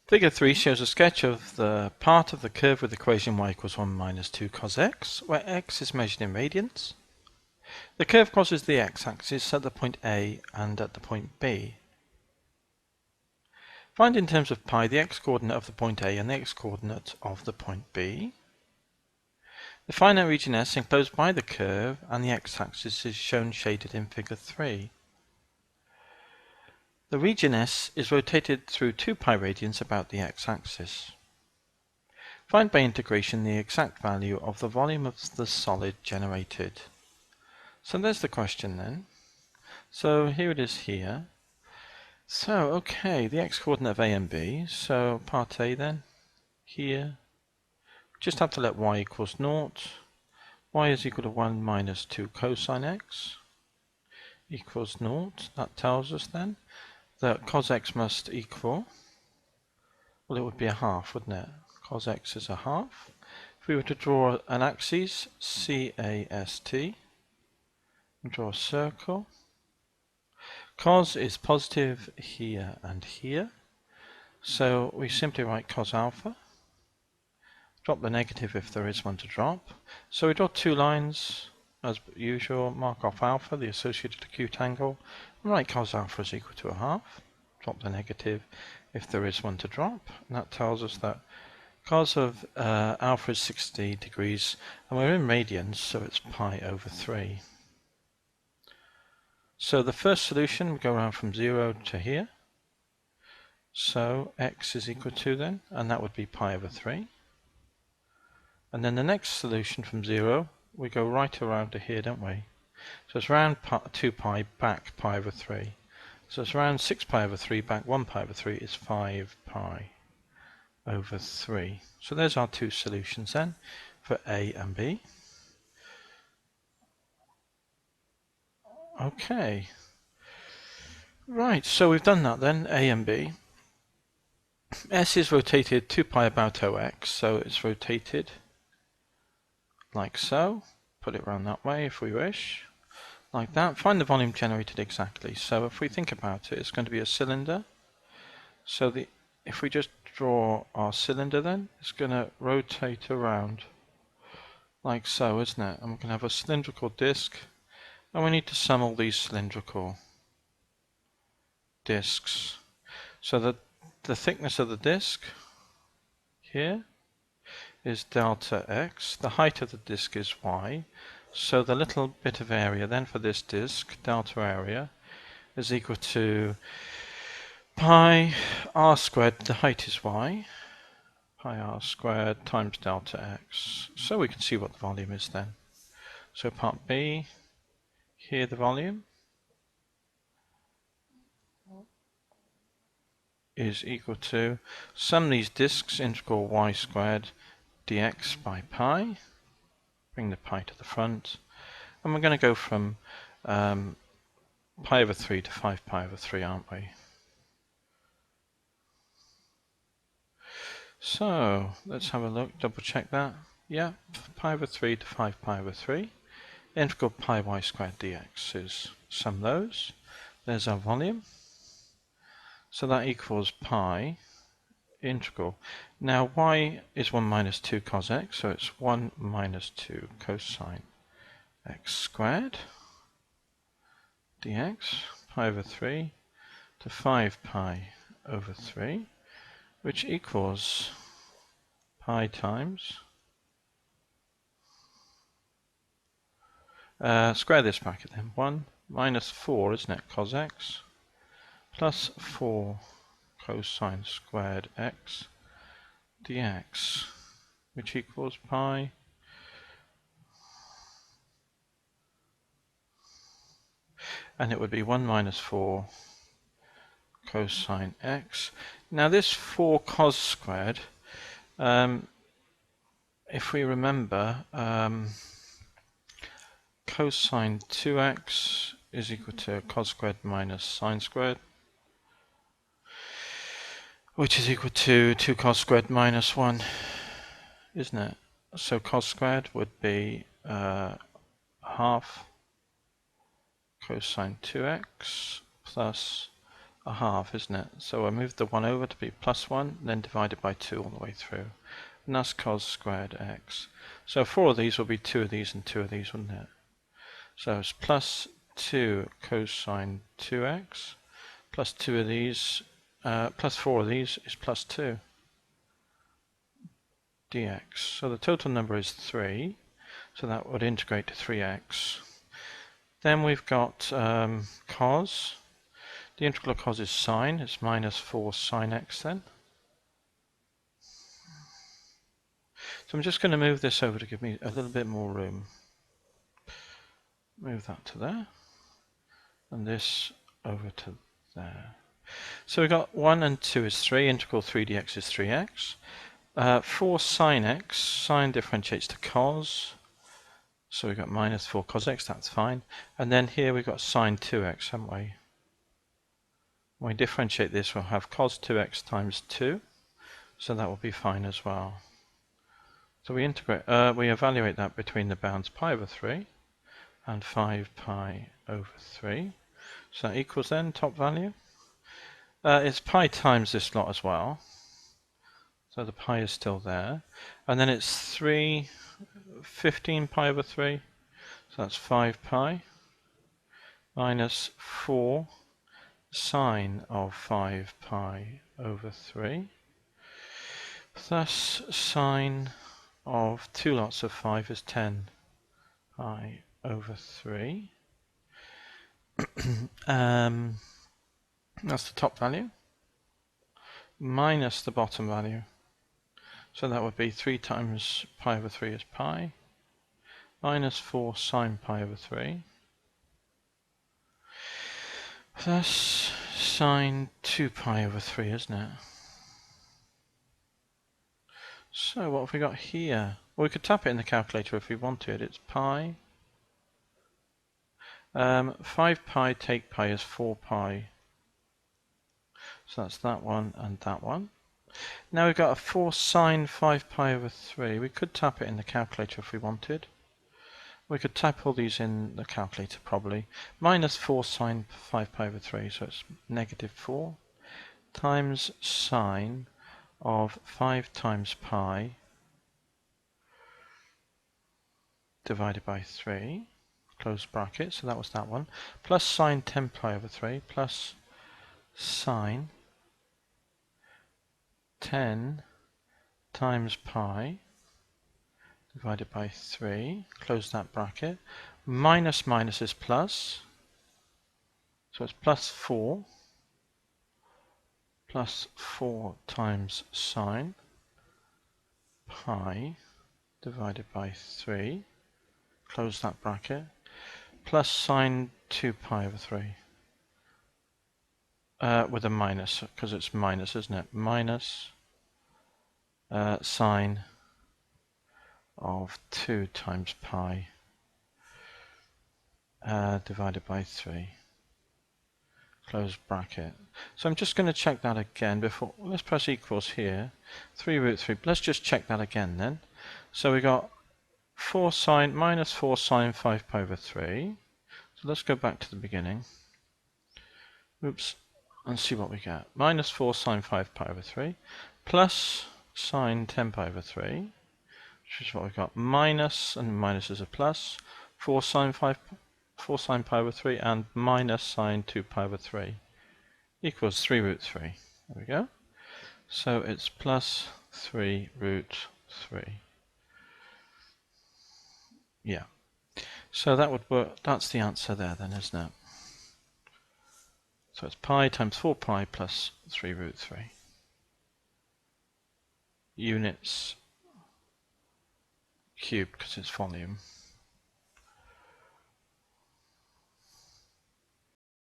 Figure 3 shows a sketch of the part of the curve with the equation y equals 1 minus 2 cos x, where x is measured in radians. The curve crosses the x-axis at the point A and at the point B. Find in terms of pi the x-coordinate of the point A and the x-coordinate of the point B. The finite region S enclosed by the curve and the x-axis is shown shaded in figure 3. The region S is rotated through 2 pi radians about the x-axis. Find by integration the exact value of the volume of the solid generated. So there's the question then. So here it is here. So okay, the x-coordinate of A and B, so part A then, here, just have to let y equals 0. Y is equal to 1 minus 2 cosine x equals 0. That tells us then that cos x must equal, well, it would be a half, wouldn't it? Cos x is a half. If we were to draw an axis, CAST, and draw a circle, cos is positive here and here, so we simply write cos alpha, drop the negative if there is one to drop. So we draw 2 lines, as usual, mark off alpha, the associated acute angle, and write cos alpha is equal to a half. Drop the negative if there is one to drop, and that tells us that cos of alpha is 60 degrees, and we're in radians, so it's pi over 3. So the first solution, we go around from 0 to here, so x is equal to then, and that would be pi over 3. And then the next solution from 0, we go right around to here, don't we? So it's around 2 pi, back pi over 3. So it's around 6 pi over 3, back 1 pi over 3 is 5 pi over 3. So there's our 2 solutions then for A and B. Okay. Right, so we've done that then, A and B. S is rotated 2 pi about OX, so it's rotated like so. Put it around that way if we wish. Like that. Find the volume generated exactly. So if we think about it, it's going to be a cylinder. So if we just draw our cylinder then, it's going to rotate around like so, isn't it? And we're going to have a cylindrical disc, and we need to sum all these cylindrical discs. So that the thickness of the disc here is delta x, the height of the disc is y, so the little bit of area then for this disc, delta area, is equal to pi r squared, the height is y, pi r squared times delta x. So we can see what the volume is then. So part B, here the volume is equal to sum these discs, integral y squared dx by pi, bring the pi to the front, and we're going to go from pi over 3 to 5 pi over 3, aren't we? So let's have a look, double check that. Yeah, pi over 3 to 5 pi over 3. Integral pi y squared dx is sum those. There's our volume. So that equals pi integral. Now y is 1 minus 2 cos x, so it's 1 minus 2 cosine x squared dx, pi over 3 to 5 pi over 3, which equals pi times, square this bracket then, 1 minus 4, isn't it, cos x, plus 4 cosine squared x dx, which equals pi and it would be 1 minus 4 cosine x. Now this 4 cos squared, if we remember, cosine 2x is equal to cos squared minus sine squared, which is equal to 2 cos squared minus 1, isn't it? So cos squared would be half cosine 2x plus a half, isn't it? So I move the 1 over to be plus 1, then divide it by 2 all the way through. And that's cos squared x. So 4 of these will be 2 of these and 2 of these, wouldn't it? So it's plus 2 cosine 2x, plus 2 of these, plus 4 of these is plus 2 dx. So the total number is 3, so that would integrate to 3x. Then we've got cos. The integral of cos is sine. It's minus 4 sine x then. So I'm just going to move this over to give me a little bit more room. Move that to there. And this over to there. So we've got 1 and 2 is 3. Integral 3 dx is 3x. 4 sine x. Sine differentiates to cos. So we've got minus 4 cos x. That's fine. And then here we've got sine 2x, haven't we? When we differentiate this, we'll have cos 2x times 2, so that will be fine as well. So we integrate, we evaluate that between the bounds pi over 3 and 5 pi over 3. So that equals then top value. It's pi times this lot as well, so the pi is still there. And then it's 15 pi over 3, so that's 5 pi minus 4 sine of 5 pi over 3 plus sine of 2 lots of 5 is 10 pi over 3. That's the top value minus the bottom value. So that would be 3 times pi over 3 is pi minus 4 sine pi over 3 plus sine 2 pi over 3, isn't it? So what have we got here? Well, we could tap it in the calculator if we wanted. It's pi. 5 pi take pi is 4 pi. So that's that one and that one. Now we've got a 4 sine 5 pi over 3. We could tap it in the calculator if we wanted. We could type all these in the calculator probably. Minus 4 sine 5 pi over 3, so it's negative 4 times sine of 5 times pi divided by 3, close bracket, so that was that one, plus sine 10 pi over 3 plus sine 10 times pi divided by 3, close that bracket, minus minus is plus, so it's plus 4 times sine pi divided by 3, close that bracket, plus sine 2 pi over 3 with a minus, because it's minus, isn't it? Minus sine of 2 times pi divided by 3, close bracket. So I'm just going to check that again before, let's press equals here, 3 root 3, let's just check that again then. So we got 4 sine, minus 4 sine 5 pi over 3, so let's go back to the beginning, oops, and see what we get. Minus 4 sine 5 pi over 3, plus sine 10 pi over 3, which is what we've got, minus, and minus is a plus, 4 sine pi over 3, and minus sine 2 pi over 3, equals 3 root 3. There we go. So it's plus 3 root 3. Yeah. So that would work, that's the answer there then, isn't it? So it's pi times 4 pi plus 3 root 3. Units cubed because it's volume.